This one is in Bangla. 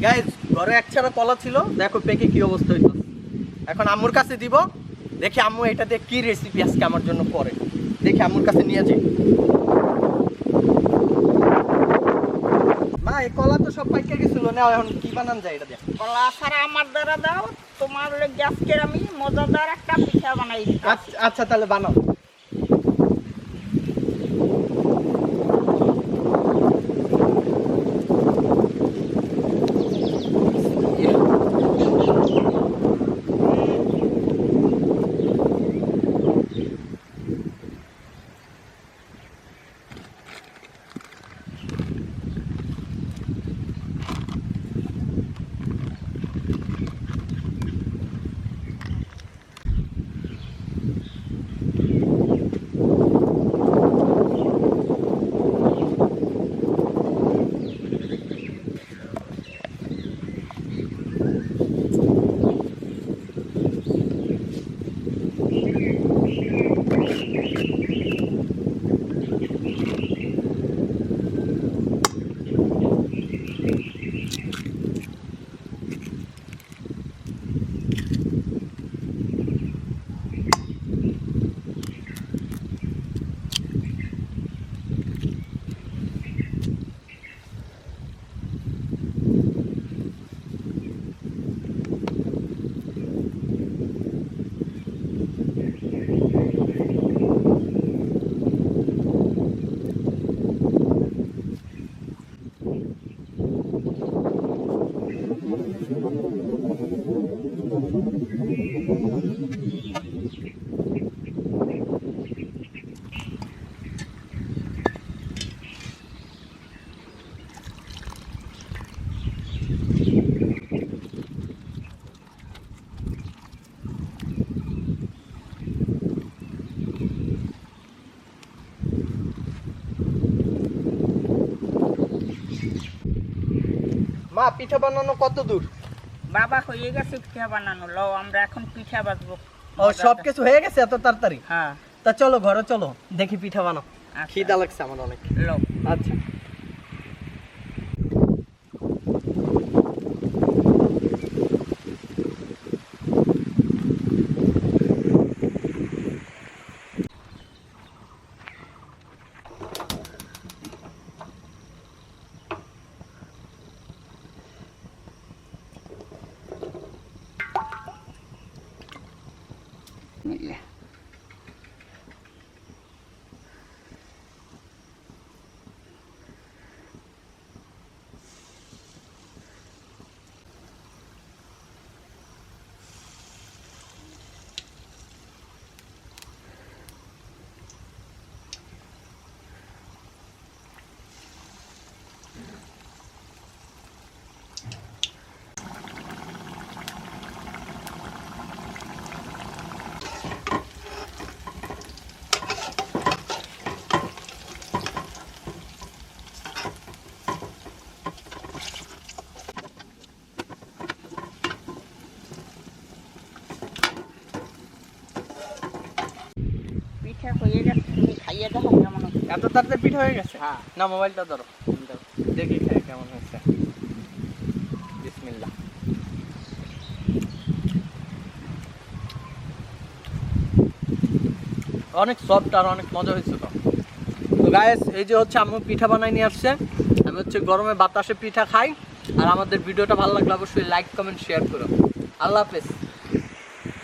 গাইস ঘরে একছাড়া কলা ছিল, দেখো পেকে কি অবস্থা হইতো। এখন আম্মুর কাছে দিব, দেখি আম্মু এটা দিয়ে কি রেসিপি আজকে আমার জন্য করে। দেখি আম্মুর কাছে নিয়ে যাই। মা এই কলা তো সব পাইকে গেছিল না, এখন কি বানান যায় এটা দিয়ে? কলা ছাড়া আমার দ্বারা দাও, তোমার গ্যাসকে আমি মজাদার একটা পিঠা বানাই দিই। আচ্ছা তাহলে বানাও। মা পিঠা বানানো কত দূর? বাবা হয়ে গেছে পিঠা বানানো, লও আমরা এখন পিঠা বাজবো। ও সব কিছু হয়ে গেছে এত তাড়াতাড়ি? হ্যাঁ। তা চলো ঘরে চলো, দেখি পিঠা বানাও। আচ্ছা। খিদা লাগছে আমার অনেক। লও। আচ্ছা পিঠা হয়ে গেছে, তুমি খাইয়ে দেখো কেমন হচ্ছে। এত তাড়াতাড়ি পিঠা হয়ে গেছে? হ্যাঁ। না মোবাইলটা ধরো, দেখি খাই কেমন হয়েছে। বিসমিল্লাহ। অনেক সফট আর অনেক মজা হয়েছে। তো গাইস এই যে হচ্ছে আম্মু পিঠা বানাই নিয়ে আসছে। আমি হচ্ছে গরমে বাতাসে পিঠা খাই। আর আমাদের ভিডিওটা ভালো লাগলে অবশ্যই লাইক কমেন্ট শেয়ার করো। আল্লাহ হাফেজ।